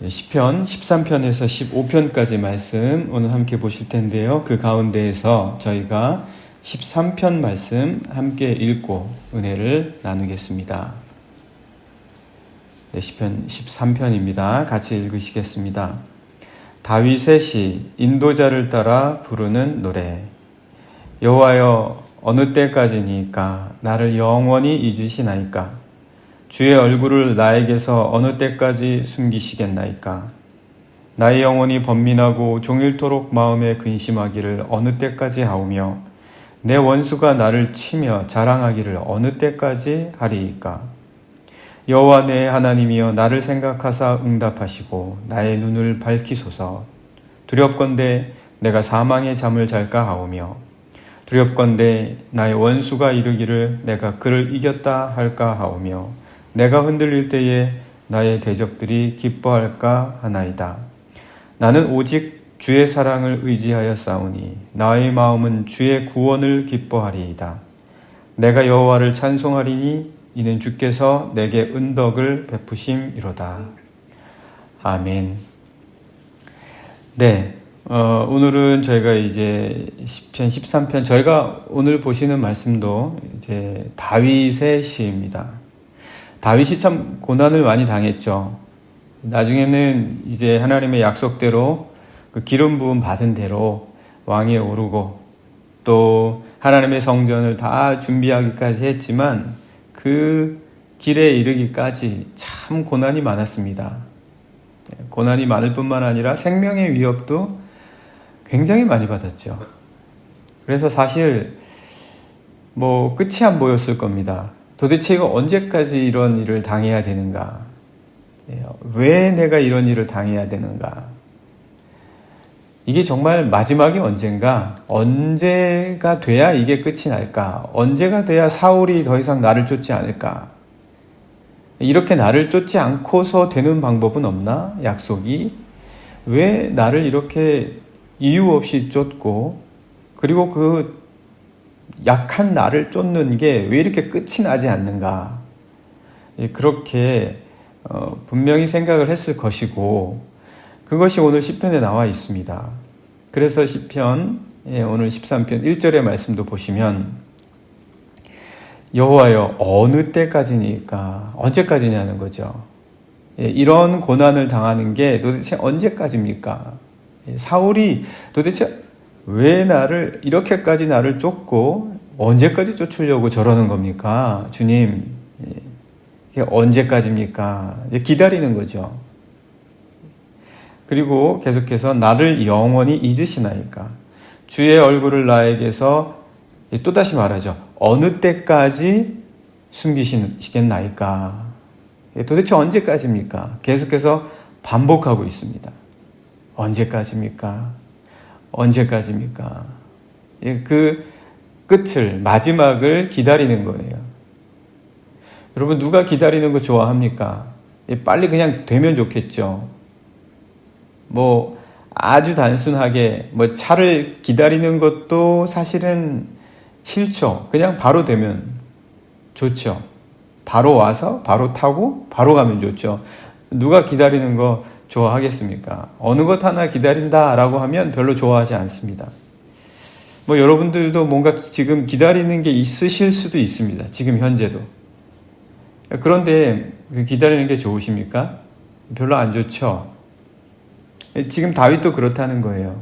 시편 13편에서 15편까지 말씀 오늘 함께 보실 텐데요. 그 가운데에서 저희가 13편 말씀 함께 읽고 은혜를 나누겠습니다. 시편 13편입니다. 같이 읽으시겠습니다. 다윗의 시, 인도자를 따라 부르는 노래. 여호와여, 어느 때까지니까 나를 영원히 잊으시나이까? 주의 얼굴을 나에게서 어느 때까지 숨기시겠나이까? 나의 영혼이 번민하고 종일토록 마음에 근심하기를 어느 때까지 하오며 내 원수가 나를 치며 자랑하기를 어느 때까지 하리이까? 여호와 내 하나님이여, 나를 생각하사 응답하시고 나의 눈을 밝히소서. 두렵건대 내가 사망의 잠을 잘까 하오며 두렵건대 나의 원수가 이르기를 내가 그를 이겼다 할까 하오며 내가 흔들릴 때에 나의 대적들이 기뻐할까 하나이다. 나는 오직 주의 사랑을 의지하여 싸우니 나의 마음은 주의 구원을 기뻐하리이다. 내가 여호와를 찬송하리니 이는 주께서 내게 은덕을 베푸심이로다. 아멘. 네, 오늘은 저희가 이제 10편, 13편, 저희가 오늘 보시는 말씀도 이제 다윗의 시입니다. 다윗이 참 고난을 많이 당했죠. 나중에는 이제 하나님의 약속대로 그 기름 부음 받은 대로 왕위에 오르고 또 하나님의 성전을 다 준비하기까지 했지만 그 길에 이르기까지 참 고난이 많았습니다. 고난이 많을 뿐만 아니라 생명의 위협도 굉장히 많이 받았죠. 그래서 사실 끝이 안 보였을 겁니다. 도대체 이거 언제까지 이런 일을 당해야 되는가? 왜 내가 이런 일을 당해야 되는가? 이게 정말 마지막이 언젠가? 언제가 돼야 이게 끝이 날까? 언제가 돼야 사울이 더 이상 나를 쫓지 않을까? 이렇게 나를 쫓지 않고서 되는 방법은 없나? 약속이? 왜 나를 이렇게 이유 없이 쫓고 그리고 그 약한 나를 쫓는 게 왜 이렇게 끝이 나지 않는가? 그렇게 분명히 생각을 했을 것이고 그것이 오늘 시편에 나와 있습니다. 그래서 시편 오늘 13편 1절의 말씀도 보시면 여호와여, 어느 때까지니까? 언제까지냐는 거죠. 이런 고난을 당하는 게 도대체 언제까지입니까? 사울이 도대체 왜 이렇게까지 나를 쫓고 언제까지 쫓으려고 저러는 겁니까? 주님, 이게 언제까지입니까? 기다리는 거죠. 그리고 계속해서 나를 영원히 잊으시나이까? 주의 얼굴을 나에게서 또다시 말하죠. 어느 때까지 숨기시겠나이까? 도대체 언제까지입니까? 계속해서 반복하고 있습니다. 언제까지입니까? 언제까지입니까? 그 끝을, 마지막을 기다리는 거예요. 여러분, 누가 기다리는 거 좋아합니까? 빨리 그냥 되면 좋겠죠. 아주 단순하게 차를 기다리는 것도 사실은 싫죠. 그냥 바로 되면 좋죠. 바로 와서 바로 타고 바로 가면 좋죠. 누가 기다리는 거 좋아하겠습니까? 어느 것 하나 기다린다라고 하면 별로 좋아하지 않습니다. 여러분들도 뭔가 지금 기다리는 게 있으실 수도 있습니다. 지금 현재도. 그런데 기다리는 게 좋으십니까? 별로 안 좋죠. 지금 다윗도 그렇다는 거예요.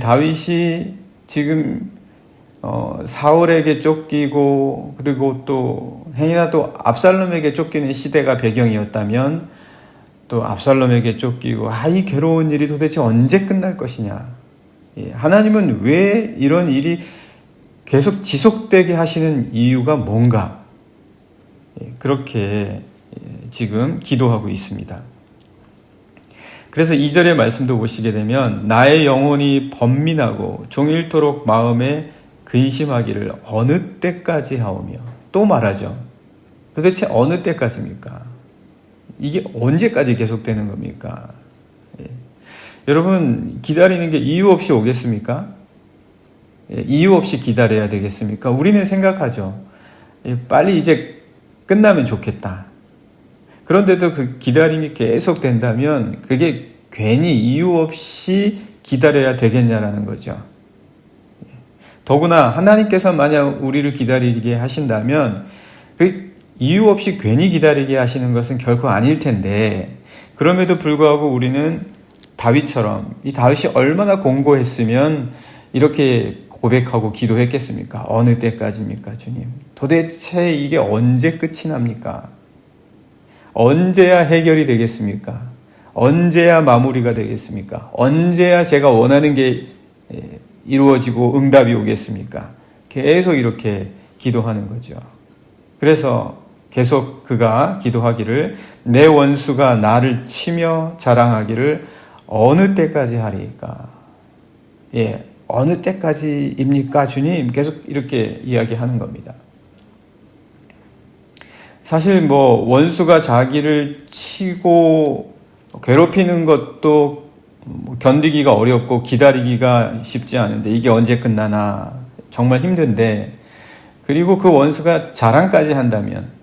다윗이 지금 사울에게 쫓기고 그리고 또 행여나 또 압살롬에게 쫓기는 시대가 배경이었다면 또 압살롬에게 쫓기고 이 괴로운 일이 도대체 언제 끝날 것이냐? 하나님은 왜 이런 일이 계속 지속되게 하시는 이유가 뭔가? 그렇게 지금 기도하고 있습니다. 그래서 2절의 말씀도 보시게 되면 나의 영혼이 번민하고 종일토록 마음에 근심하기를 어느 때까지 하오며 또 말하죠. 도대체 어느 때까지입니까? 이게 언제까지 계속되는 겁니까? 여러분, 기다리는 게 이유 없이 오겠습니까? 이유 없이 기다려야 되겠습니까? 우리는 생각하죠. 빨리 이제 끝나면 좋겠다. 그런데도 그 기다림이 계속 된다면 그게 괜히 이유 없이 기다려야 되겠냐라는 거죠. 더구나 하나님께서 만약 우리를 기다리게 하신다면 그 이유 없이 괜히 기다리게 하시는 것은 결코 아닐 텐데, 그럼에도 불구하고 우리는 다윗처럼, 이 다윗이 얼마나 공고했으면 이렇게 고백하고 기도했겠습니까? 어느 때까지입니까, 주님? 도대체 이게 언제 끝이 납니까? 언제야 해결이 되겠습니까? 언제야 마무리가 되겠습니까? 언제야 제가 원하는 게 이루어지고 응답이 오겠습니까? 계속 이렇게 기도하는 거죠. 그래서 계속 그가 기도하기를, 내 원수가 나를 치며 자랑하기를 어느 때까지 하리까? 어느 때까지입니까, 주님? 계속 이렇게 이야기하는 겁니다. 사실 원수가 자기를 치고 괴롭히는 것도 견디기가 어렵고 기다리기가 쉽지 않은데, 이게 언제 끝나나 정말 힘든데, 그리고 그 원수가 자랑까지 한다면,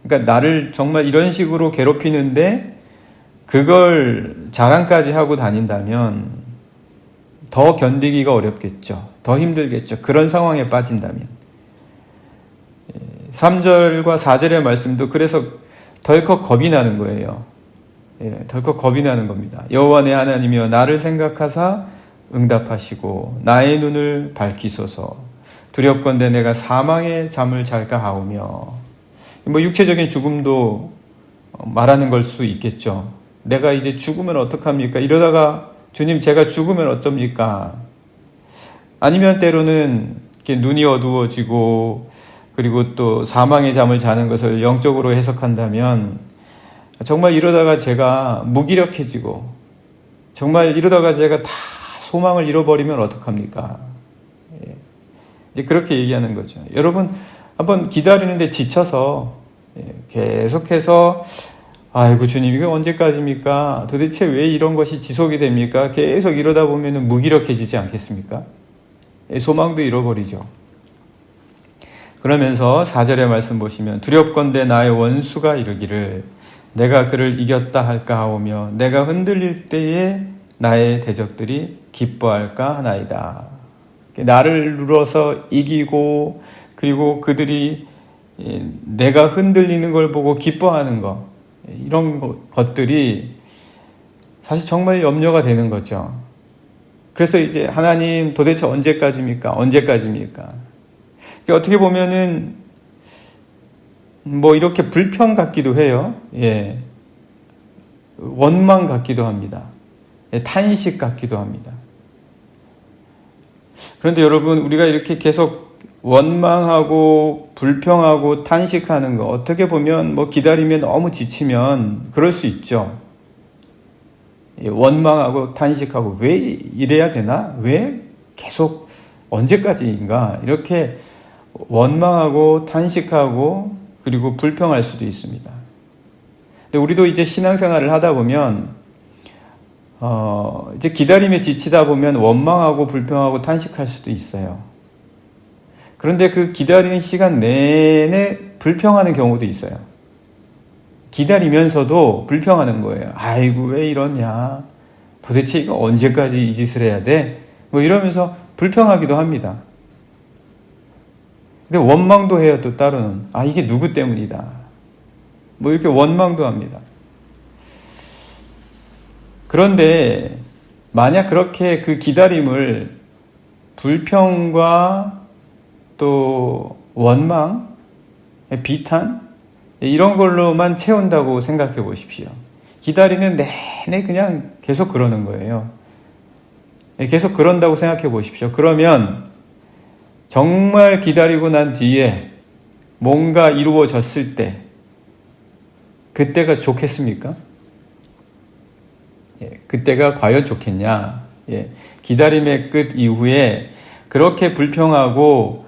그러니까 나를 정말 이런 식으로 괴롭히는데 그걸 자랑까지 하고 다닌다면 더 견디기가 어렵겠죠. 더 힘들겠죠. 그런 상황에 빠진다면. 3절과 4절의 말씀도 그래서 덜컥 겁이 나는 거예요. 덜컥 겁이 나는 겁니다. 여호와 내 하나님이여 나를 생각하사 응답하시고 나의 눈을 밝히소서. 두렵건대 내가 사망의 잠을 잘까 하오며. 육체적인 죽음도 말하는 걸 수 있겠죠. 내가 이제 죽으면 어떡합니까? 이러다가 주님 제가 죽으면 어쩝니까? 아니면 때로는 이렇게 눈이 어두워지고 그리고 또 사망의 잠을 자는 것을 영적으로 해석한다면 정말 이러다가 제가 무기력해지고 정말 이러다가 제가 다 소망을 잃어버리면 어떡합니까? 이제 그렇게 얘기하는 거죠. 여러분 한번 기다리는데 지쳐서 계속해서 아이고 주님 이게 언제까지입니까? 도대체 왜 이런 것이 지속이 됩니까? 계속 이러다 보면 무기력해지지 않겠습니까? 소망도 잃어버리죠. 그러면서 4절의 말씀 보시면 두렵건대 나의 원수가 이르기를 내가 그를 이겼다 할까 하오며 내가 흔들릴 때에 나의 대적들이 기뻐할까 하나이다. 나를 눌러서 이기고 그리고 그들이 내가 흔들리는 걸 보고 기뻐하는 것, 이런 것들이 사실 정말 염려가 되는 거죠. 그래서 이제 하나님 도대체 언제까지입니까? 언제까지입니까? 어떻게 보면은 이렇게 불평 같기도 해요. 원망 같기도 합니다. 탄식 같기도 합니다. 그런데 여러분 우리가 이렇게 계속 원망하고 불평하고 탄식하는 거 어떻게 보면 기다리면 너무 지치면 그럴 수 있죠. 원망하고 탄식하고 왜 이래야 되나? 왜 계속 언제까지인가? 이렇게 원망하고 탄식하고 그리고 불평할 수도 있습니다. 근데 우리도 이제 신앙생활을 하다 보면 이제 기다림에 지치다 보면 원망하고 불평하고 탄식할 수도 있어요. 그런데 그 기다리는 시간 내내 불평하는 경우도 있어요. 기다리면서도 불평하는 거예요. 아이고 왜 이러냐. 도대체 이거 언제까지 이 짓을 해야 돼? 이러면서 불평하기도 합니다. 근데 원망도 해요. 또 따로는. 이게 누구 때문이다. 이렇게 원망도 합니다. 그런데 만약 그렇게 그 기다림을 불평과 또 원망, 비탄 이런 걸로만 채운다고 생각해 보십시오. 기다리는 내내 그냥 계속 그러는 거예요. 계속 그런다고 생각해 보십시오. 그러면 정말 기다리고 난 뒤에 뭔가 이루어졌을 때 그때가 좋겠습니까? 그때가 과연 좋겠냐? 기다림의 끝 이후에 그렇게 불평하고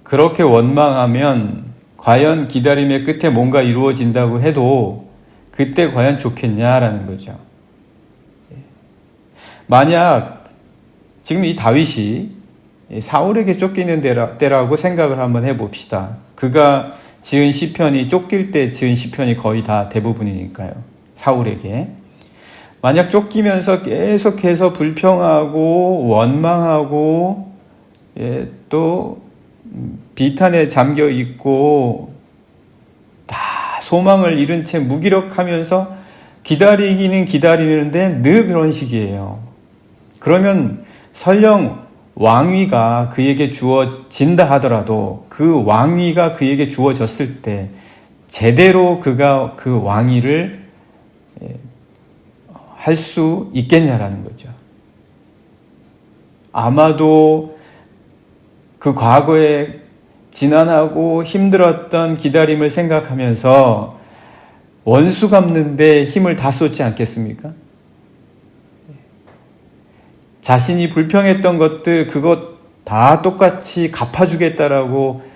그렇게 원망하면 과연 기다림의 끝에 뭔가 이루어진다고 해도 그때 과연 좋겠냐라는 거죠. 만약 지금 이 다윗이 사울에게 쫓기는 때라고 생각을 한번 해봅시다. 그가 지은 시편이 쫓길 때 지은 시편이 거의 다 대부분이니까요. 사울에게. 만약 쫓기면서 계속해서 불평하고 원망하고 또 비탄에 잠겨 있고 다 소망을 잃은 채 무기력하면서 기다리기는 기다리는데 늘 그런 식이에요. 그러면 설령 왕위가 그에게 주어진다 하더라도 그 왕위가 그에게 주어졌을 때 제대로 그가 그 왕위를 할 수 있겠냐라는 거죠. 아마도 그 과거에 지난하고 힘들었던 기다림을 생각하면서 원수 갚는데 힘을 다 쏟지 않겠습니까? 자신이 불평했던 것들 그것 다 똑같이 갚아주겠다라고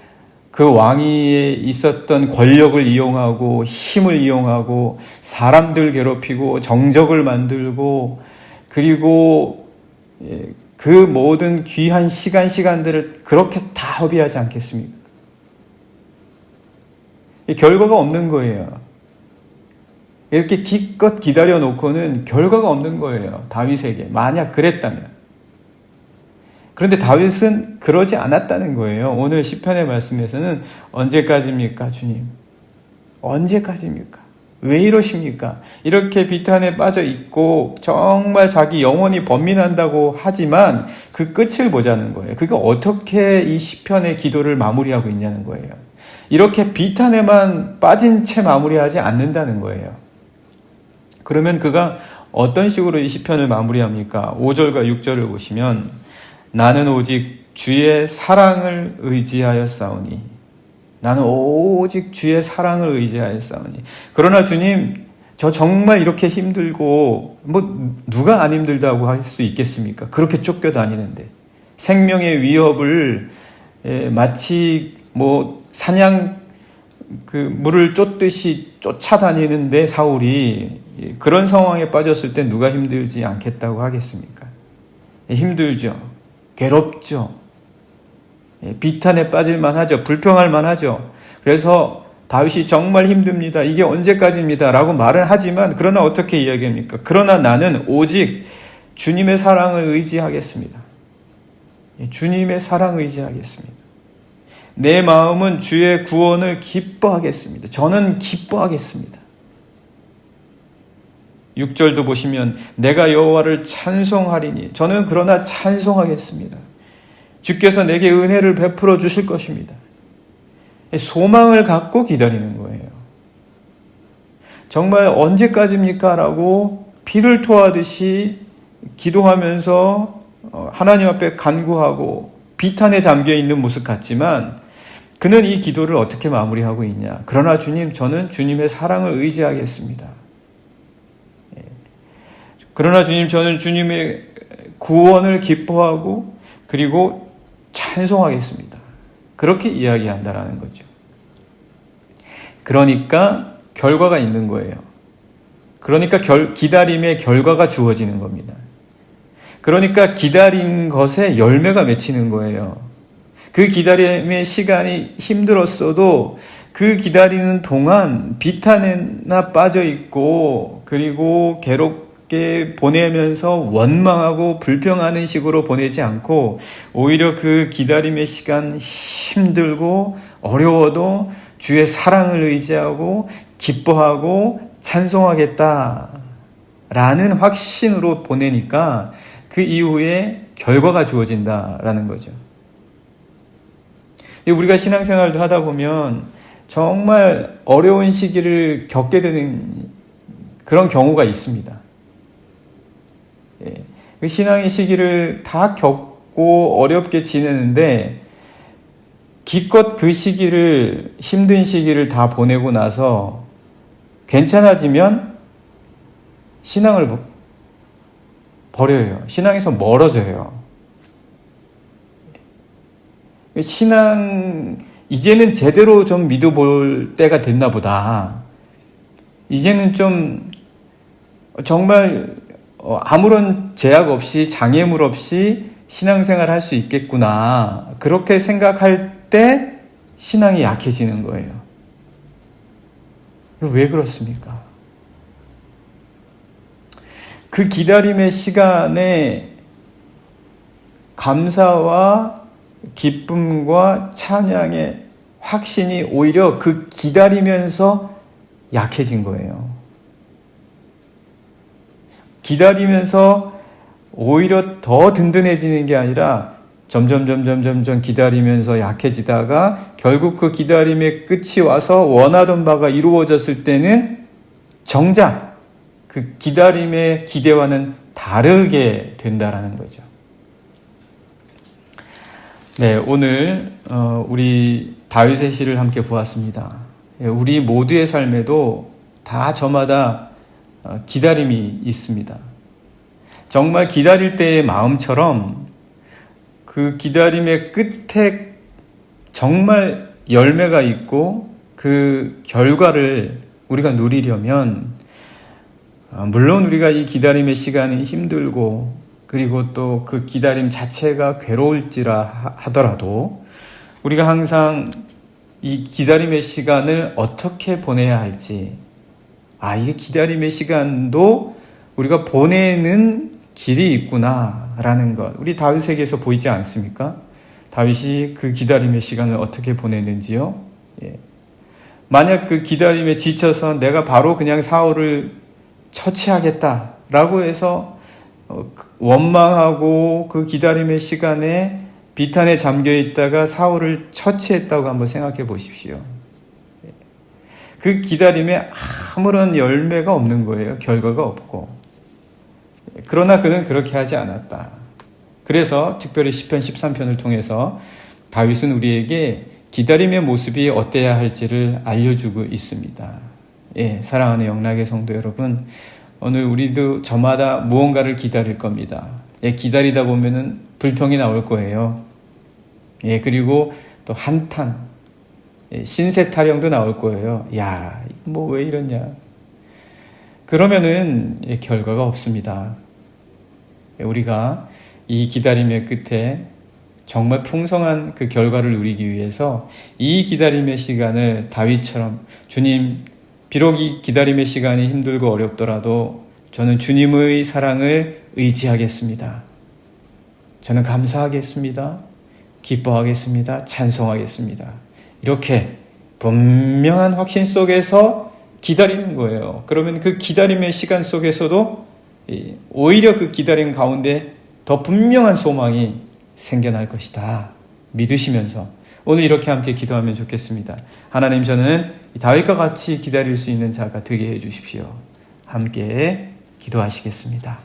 그 왕위에 있었던 권력을 이용하고 힘을 이용하고 사람들 괴롭히고 정적을 만들고 그리고 그 모든 귀한 시간들을 그렇게 다 허비하지 않겠습니까? 결과가 없는 거예요. 이렇게 기껏 기다려 놓고는 결과가 없는 거예요. 다윗에게. 만약 그랬다면. 그런데 다윗은 그러지 않았다는 거예요. 오늘 시편의 말씀에서는 언제까지입니까, 주님? 언제까지입니까? 왜 이러십니까? 이렇게 비탄에 빠져 있고 정말 자기 영혼이 번민한다고 하지만 그 끝을 보자는 거예요. 그가 어떻게 이 시편의 기도를 마무리하고 있냐는 거예요. 이렇게 비탄에만 빠진 채 마무리하지 않는다는 거예요. 그러면 그가 어떤 식으로 이 시편을 마무리합니까? 5절과 6절을 보시면 나는 오직 주의 사랑을 의지하였사오니 나는 오직 주의 사랑을 의지하였사오니 그러나 주님 저 정말 이렇게 힘들고 누가 안 힘들다고 할 수 있겠습니까? 그렇게 쫓겨다니는데 생명의 위협을 마치 사냥 물을 쫓듯이 쫓아다니는데 사울이 그런 상황에 빠졌을 때 누가 힘들지 않겠다고 하겠습니까? 힘들죠. 괴롭죠. 비탄에 빠질만 하죠. 불평할만 하죠. 그래서 다윗이 정말 힘듭니다. 이게 언제까지입니다. 라고 말은 하지만 그러나 어떻게 이야기합니까? 그러나 나는 오직 주님의 사랑을 의지하겠습니다. 주님의 사랑을 의지하겠습니다. 내 마음은 주의 구원을 기뻐하겠습니다. 저는 기뻐하겠습니다. 6절도 보시면 내가 여호와를 찬송하리니 저는 그러나 찬송하겠습니다. 주께서 내게 은혜를 베풀어 주실 것입니다. 소망을 갖고 기다리는 거예요. 정말 언제까지입니까? 라고 피를 토하듯이 기도하면서 하나님 앞에 간구하고 비탄에 잠겨있는 모습 같지만 그는 이 기도를 어떻게 마무리하고 있냐. 그러나 주님, 저는 주님의 사랑을 의지하겠습니다. 그러나 주님, 저는 주님의 구원을 기뻐하고 그리고 찬송하겠습니다. 그렇게 이야기한다라는 거죠. 그러니까 결과가 있는 거예요. 그러니까 기다림의 결과가 주어지는 겁니다. 그러니까 기다린 것에 열매가 맺히는 거예요. 그 기다림의 시간이 힘들었어도 그 기다리는 동안 비탄에나 빠져 있고 그리고 괴롭게 보내면서 원망하고 불평하는 식으로 보내지 않고 오히려 그 기다림의 시간 힘들고 어려워도 주의 사랑을 의지하고 기뻐하고 찬송하겠다라는 확신으로 보내니까 그 이후에 결과가 주어진다라는 거죠. 우리가 신앙생활도 하다 보면 정말 어려운 시기를 겪게 되는 그런 경우가 있습니다. 그 신앙의 시기를 다 겪고 어렵게 지내는데 기껏 그 시기를 힘든 시기를 다 보내고 나서 괜찮아지면 신앙을 버려요. 신앙에서 멀어져요. 신앙 이제는 제대로 좀 믿어볼 때가 됐나 보다. 이제는 좀 정말 아무런 제약 없이 장애물 없이 신앙생활 할 수 있겠구나. 그렇게 생각할 때 신앙이 약해지는 거예요. 왜 그렇습니까? 그 기다림의 시간에 감사와 기쁨과 찬양의 확신이 오히려 그 기다리면서 약해진 거예요. 기다리면서 오히려 더 든든해지는 게 아니라 점점 기다리면서 약해지다가 결국 그 기다림의 끝이 와서 원하던 바가 이루어졌을 때는 정작 그 기다림의 기대와는 다르게 된다라는 거죠. 네, 오늘 우리 다윗의 시를 함께 보았습니다. 우리 모두의 삶에도 다 저마다 기다림이 있습니다. 정말 기다릴 때의 마음처럼 그 기다림의 끝에 정말 열매가 있고 그 결과를 우리가 누리려면 물론 우리가 이 기다림의 시간이 힘들고 그리고 또 그 기다림 자체가 괴로울지라 하더라도 우리가 항상 이 기다림의 시간을 어떻게 보내야 할지, 이게 기다림의 시간도 우리가 보내는 길이 있구나라는 것, 우리 다윗에게서 보이지 않습니까? 다윗이 그 기다림의 시간을 어떻게 보내는지요. 만약 그 기다림에 지쳐서 내가 바로 그냥 사울을 처치하겠다라고 해서 원망하고 그 기다림의 시간에 비탄에 잠겨 있다가 사울을 처치했다고 한번 생각해 보십시오. 그 기다림에 아무런 열매가 없는 거예요. 결과가 없고. 그러나 그는 그렇게 하지 않았다. 그래서 특별히 시편 13편을 통해서 다윗은 우리에게 기다림의 모습이 어때야 할지를 알려주고 있습니다. 사랑하는 영락의 성도 여러분, 오늘 우리도 저마다 무언가를 기다릴 겁니다. 기다리다 보면은 불평이 나올 거예요. 그리고 또 한탄, 신세 타령도 나올 거예요. 야, 뭐 왜 이러냐. 그러면은 결과가 없습니다. 우리가 이 기다림의 끝에 정말 풍성한 그 결과를 누리기 위해서 이 기다림의 시간을 다윗처럼 주님, 비록 이 기다림의 시간이 힘들고 어렵더라도 저는 주님의 사랑을 의지하겠습니다. 저는 감사하겠습니다. 기뻐하겠습니다. 찬송하겠습니다. 이렇게 분명한 확신 속에서 기다리는 거예요. 그러면 그 기다림의 시간 속에서도 오히려 그 기다림 가운데 더 분명한 소망이 생겨날 것이다. 믿으시면서 오늘 이렇게 함께 기도하면 좋겠습니다. 하나님, 저는 다윗과 같이 기다릴 수 있는 자가 되게 해주십시오. 함께 기도하시겠습니다.